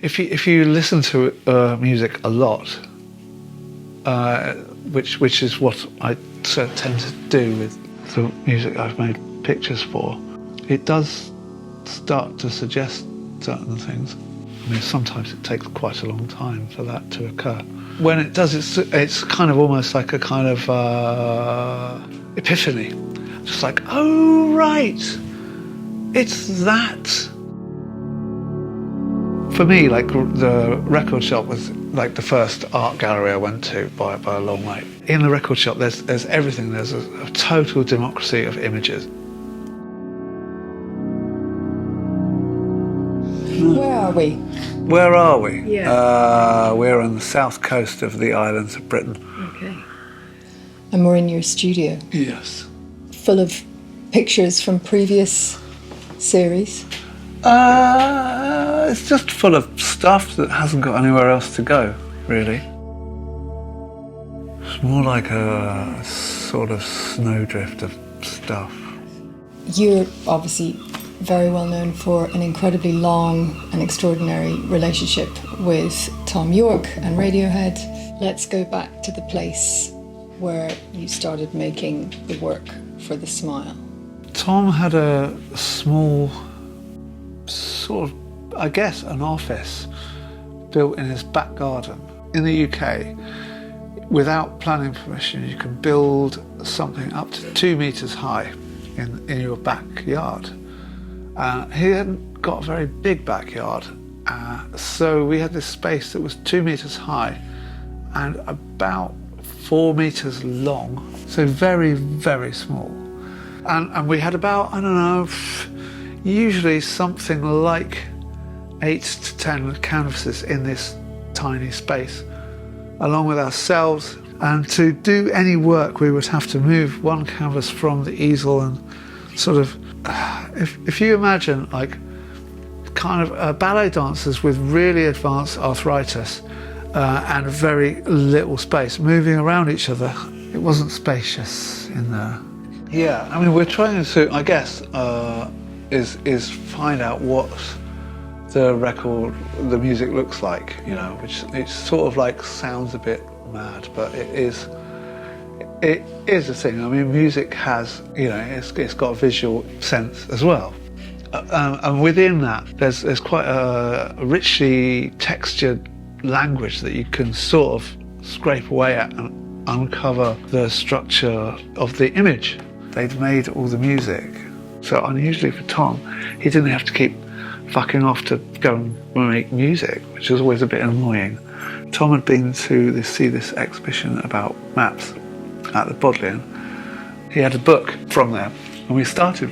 if you listen to music a lot, which is what I sort of tend to do with the music I've made pictures for, it does start to suggest certain things. I mean, sometimes it takes quite a long time for that to occur. When it does, it's kind of almost like a kind of epiphany. Just like, oh right, it's that. For me, like, the record shop was like the first art gallery I went to by a long way. In the record shop, there's everything. There's a total democracy of images. Where are we? Where are we? Yeah. We're on the south coast of the islands of Britain. Okay. And we're in your studio. Yes. Full of pictures from previous series. It's just full of stuff that hasn't got anywhere else to go, really. It's more like a sort of snowdrift of stuff. You're obviously very well known for an incredibly long and extraordinary relationship with Thom Yorke and Radiohead. Let's go back to the place where you started making the work for The Smile. Thom had a small, sort of, I guess, an office built in his back garden. In the UK, without planning permission, you can build something up to 2 meters high in your backyard. He hadn't got a very big backyard, so we had this space that was 2 meters high and about 4 meters long, so very, very small. And we had about, I don't know, usually something like 8 to 10 canvases in this tiny space, along with ourselves. And to do any work, we would have to move one canvas from the easel and sort of, if you imagine like kind of ballet dancers with really advanced arthritis and very little space moving around each other, it wasn't spacious in there. Yeah, I mean, we're trying to, I guess, is find out what the music looks like, you know, which it sort of like sounds a bit mad, but it is a thing. I mean, music has, you know, it's got a visual sense as well. And within that, there's quite a richly textured language that you can sort of scrape away at and uncover the structure of the image. They'd made all the music, so unusually for Thom, he didn't have to keep fucking off to go and make music, which was always a bit annoying. Thom had been to see this exhibition about maps at the Bodleian. He had a book from there, and we started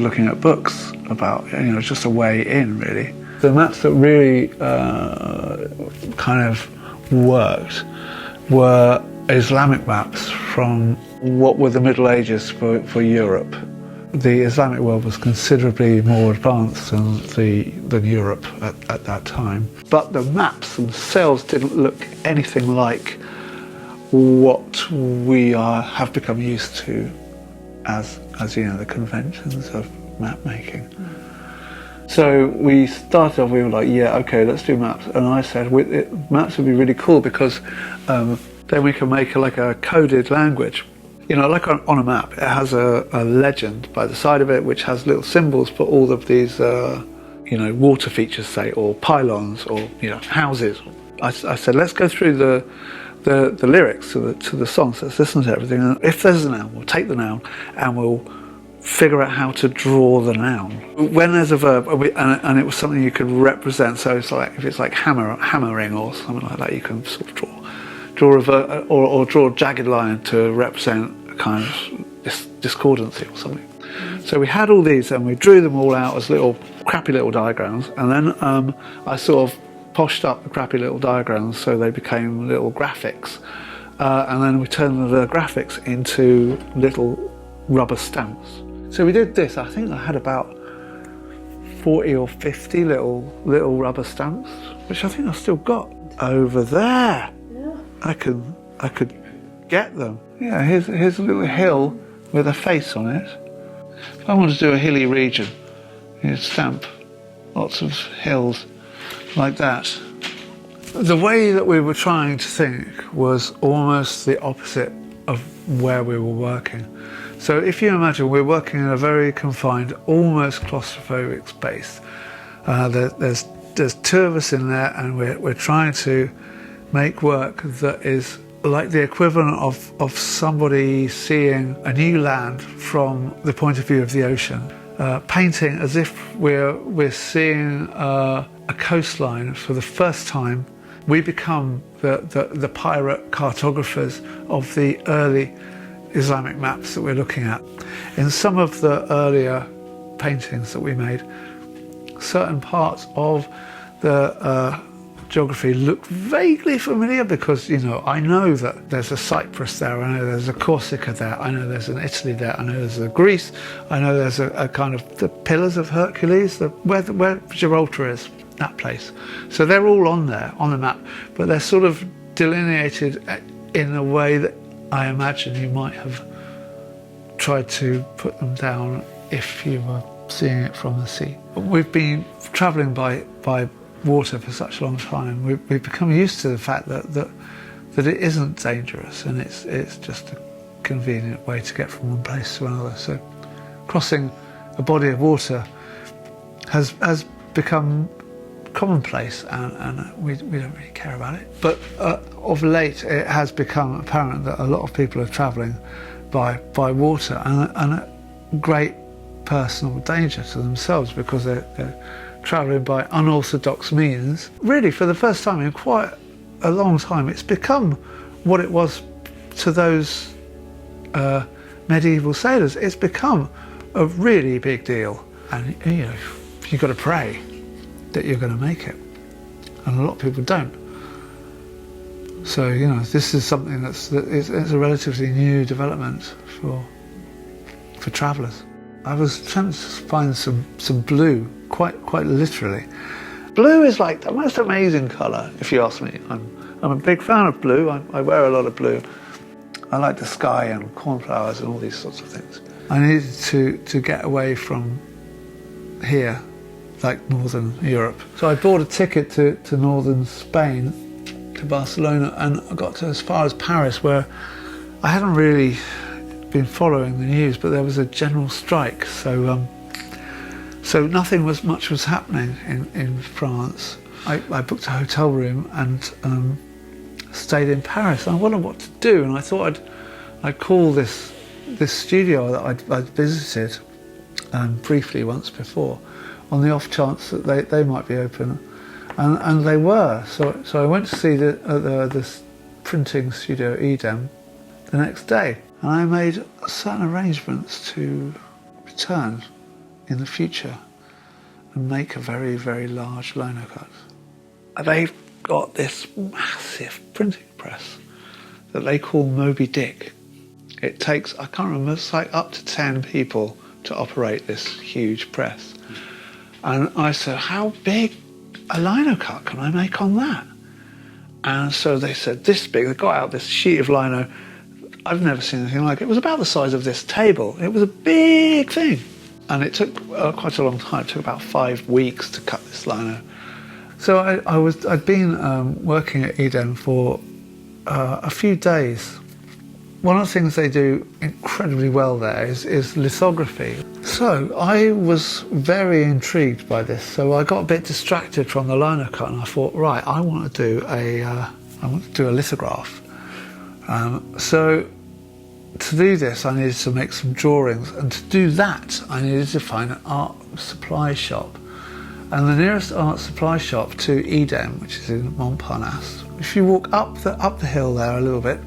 looking at books about, you know, just a way in, really. The maps that really kind of worked were Islamic maps from what were the Middle Ages for Europe. The Islamic world was considerably more advanced than Europe at that time. But the maps themselves didn't look anything like what we have become used to as you know, the conventions of map making. So we started off, we were like, yeah, okay, let's do maps. And I said, maps would be really cool because then we can make like a coded language. You know, like on a map, it has a legend by the side of it, which has little symbols for all of these, you know, water features, say, or pylons, or, you know, houses. I said, let's go through the lyrics to the songs. Let's listen to everything. And if there's a noun, we'll take the noun and we'll figure out how to draw the noun. When there's a verb, and it was something you could represent, so it's like, if it's like hammering or something like that, you can sort of draw a verb, or draw a jagged line to represent a kind of discordancy or something. So we had all these and we drew them all out as crappy little diagrams, and then I sort of poshed up the crappy little diagrams so they became little graphics, and then we turned the graphics into little rubber stamps. So we did this. I think I had about 40 or 50 little rubber stamps, which I think I've still got over there. Yeah. I could get them. Yeah, here's a little hill with a face on it. If I want to do a hilly region, you'd stamp lots of hills. like that. The way that we were trying to think was almost the opposite of where we were working. So if you imagine we're working in a very confined, almost claustrophobic space. There's two of us in there, and we're trying to make work that is like the equivalent of somebody seeing a new land from the point of view of the ocean. Painting as if we're seeing a coastline for the first time. We become the pirate cartographers of the early Islamic maps that we're looking at. In some of the earlier paintings that we made, certain parts of the geography look vaguely familiar because, you know, I know that there's a Cyprus there, I know there's a Corsica there, I know there's an Italy there, I know there's a Greece, I know there's a kind of the Pillars of Hercules, where Gibraltar is, that place. So they're all on there, on the map, but they're sort of delineated in a way that I imagine you might have tried to put them down if you were seeing it from the sea. We've been travelling by water for such a long time. We've become used to the fact that it isn't dangerous, and it's just a convenient way to get from one place to another. So crossing a body of water has become commonplace, and we don't really care about it. But of late it has become apparent that a lot of people are travelling by water, and at great personal danger to themselves, because they're travelling by unorthodox means. Really, for the first time in quite a long time, it's become what it was to those medieval sailors. It's become a really big deal, and you know, you've got to pray that you're going to make it, and a lot of people don't. So, you know, this is something it's a relatively new development for travellers. I was trying to find some blue, quite literally. Blue is like the most amazing colour, if you ask me. I'm a big fan of blue. I wear a lot of blue. I like the sky and cornflowers and all these sorts of things. I needed to get away from here, like northern Europe. So I bought a ticket to northern Spain, to Barcelona, and I got to as far as Paris, where I hadn't really been following the news, but there was a general strike, so nothing much was happening in France. I booked a hotel room and stayed in Paris. I wondered what to do, and I thought I'd call this studio that I'd visited briefly once before, on the off chance that they might be open, and they were. So I went to see this printing studio Edem the next day, and I made certain arrangements to return in the future and make a very, very large linocut. They've got this massive printing press that they call Moby Dick. It takes, I can't remember, it's like up to 10 people to operate this huge press. And I said, how big a linocut can I make on that? And so they said, this big. They got out this sheet of lino. I've never seen anything like it. It was about the size of this table. It was a big thing. And it took quite a long time. It took about 5 weeks to cut this lino. So I'd been working at Eden for a few days. One of the things they do incredibly well there is lithography. So I was very intrigued by this. So I got a bit distracted from the linocut, and I thought, right, I want to do a lithograph. So to do this, I needed to make some drawings, and to do that, I needed to find an art supply shop. And the nearest art supply shop to Eden, which is in Montparnasse, if you walk up the hill there a little bit,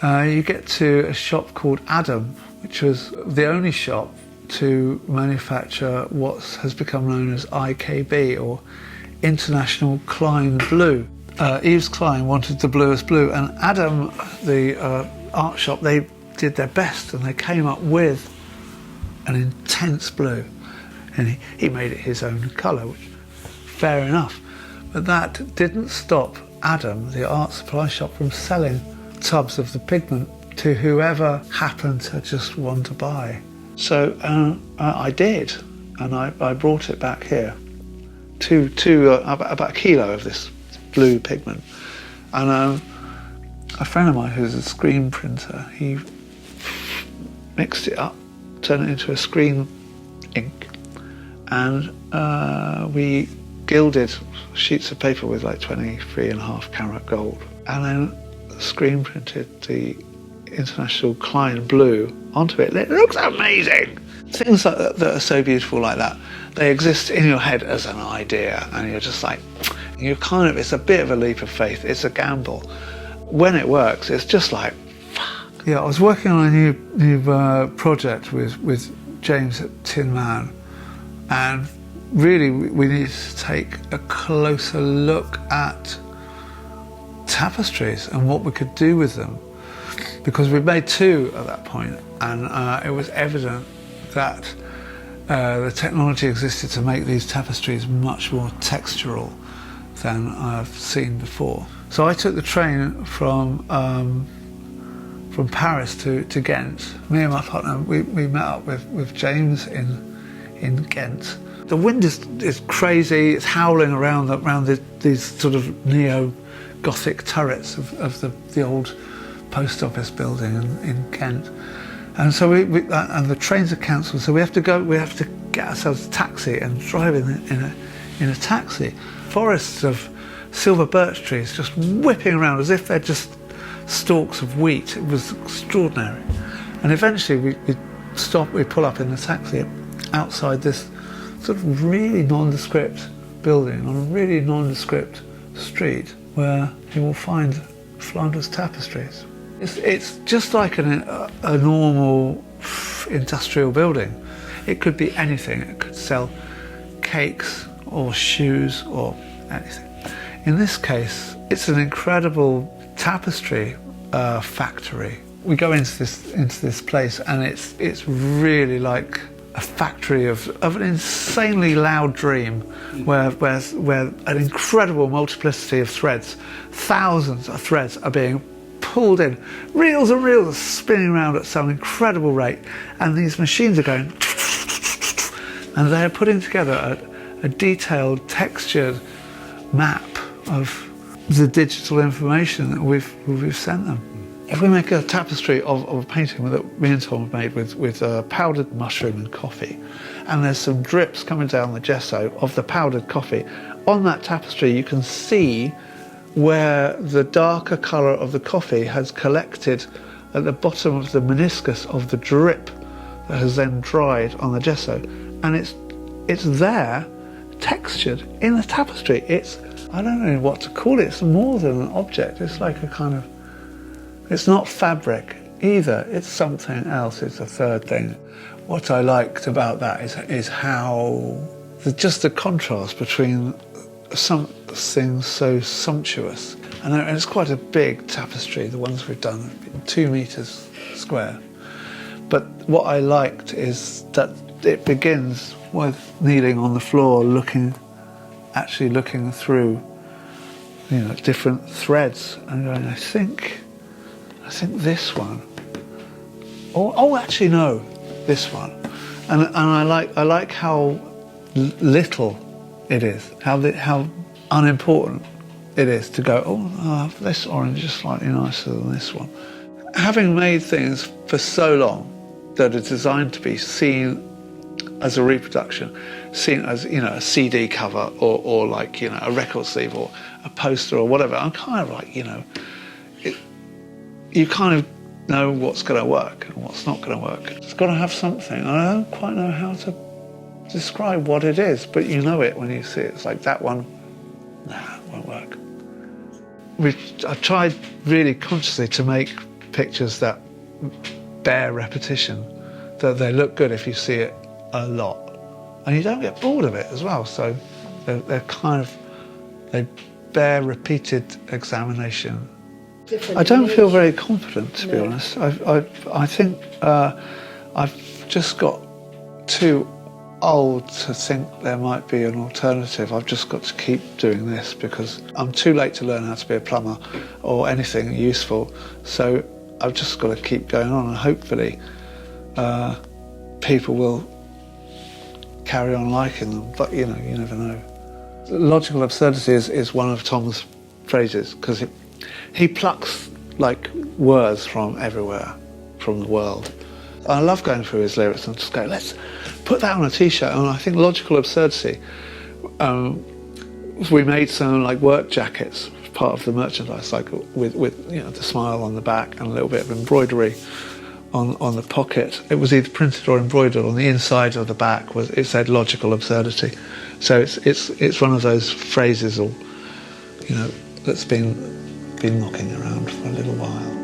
you get to a shop called Adam, which was the only shop to manufacture what has become known as IKB, or International Klein Blue. Yves Klein wanted the bluest blue, and Adam, the art shop, they did their best, and they came up with an intense blue, and he made it his own colour, which fair enough. But that didn't stop Adam, the art supply shop, from selling tubs of the pigment to whoever happened to just want to buy. So I did, and I brought it back here about a kilo of this blue pigment. And a friend of mine who's a screen printer, he mixed it up, turned it into a screen ink, and we gilded sheets of paper with like 23.5 carat gold, and then screen printed the International Klein blue onto it. It looks amazing! Things like that are so beautiful like that, they exist in your head as an idea, and you're just like, it's a bit of a leap of faith, it's a gamble. When it works, it's just like, fuck. Yeah, I was working on a new project with James at Tin Man, and really we needed to take a closer look at tapestries and what we could do with them, because we'd made 2 at that point, and it was evident that the technology existed to make these tapestries much more textural than I've seen before. So I took the train from Paris to Ghent. Me and my partner, we met up with James in Ghent. The wind is crazy, it's howling around these sort of neo-Gothic turrets of the old post office building in Ghent. And so and the trains are cancelled, so we have to get ourselves a taxi and drive in a taxi. Forests of silver birch trees just whipping around as if they're just stalks of wheat. It was extraordinary. And eventually we pull up in the taxi outside this sort of really nondescript building on a really nondescript street where you will find Flanders tapestries. It's just like a normal industrial building. It could be anything. It could sell cakes or shoes or anything. In this case, it's an incredible tapestry factory. We go into this place, and it's really like a factory of an insanely loud dream, where an incredible multiplicity of threads, thousands of threads, are being pulled in. Reels and reels are spinning around at some incredible rate, and these machines are going, and they're putting together a detailed, textured map of the digital information that we've sent them. If we make a tapestry of a painting that me and Thom have made with powdered mushroom and coffee, and there's some drips coming down the gesso of the powdered coffee, on that tapestry you can see where the darker colour of the coffee has collected at the bottom of the meniscus of the drip that has then dried on the gesso, and it's there, textured in the tapestry. I don't know what to call it. It's more than an object. It's like a kind of, it's not fabric either. It's something else. It's a third thing. What I liked about that is how just the contrast between something so sumptuous, and it's quite a big tapestry. The ones we've done have been 2 meters square. But what I liked is that it begins with kneeling on the floor, actually looking through, different threads, and going, I think this one. Actually no, this one. And I like how little it is, how unimportant it is to go, this orange is slightly nicer than this one. Having made things for so long that are designed to be seen as a reproduction, seen as a CD cover or like a record sleeve or a poster or whatever, I'm kind of like you kind of know what's going to work and what's not going to work. It's got to have something, and I don't quite know how to describe what it is, but you know it when you see it. It's like that one, it won't work. I've tried really consciously to make pictures that bear repetition, that they look good if you see it a lot, and you don't get bored of it as well. So they bear repeated examination. I don't feel very confident, to be honest. I think I've just got too old to think there might be an alternative. I've just got to keep doing this because I'm too late to learn how to be a plumber or anything useful. So I've just got to keep going on, and hopefully people will carry on liking them. But you never know. Logical absurdity is one of Thom's phrases, because he plucks like words from everywhere, from the world. I love going through his lyrics and just go, let's put that on a t-shirt. And I think logical absurdity, we made some like work jackets, part of the merchandise, like with you know, the smile on the back and a little bit of embroidery on the pocket. It was either printed or embroidered. On the inside of the back it said logical absurdity. So it's one of those phrases, or you know, that's been knocking around for a little while.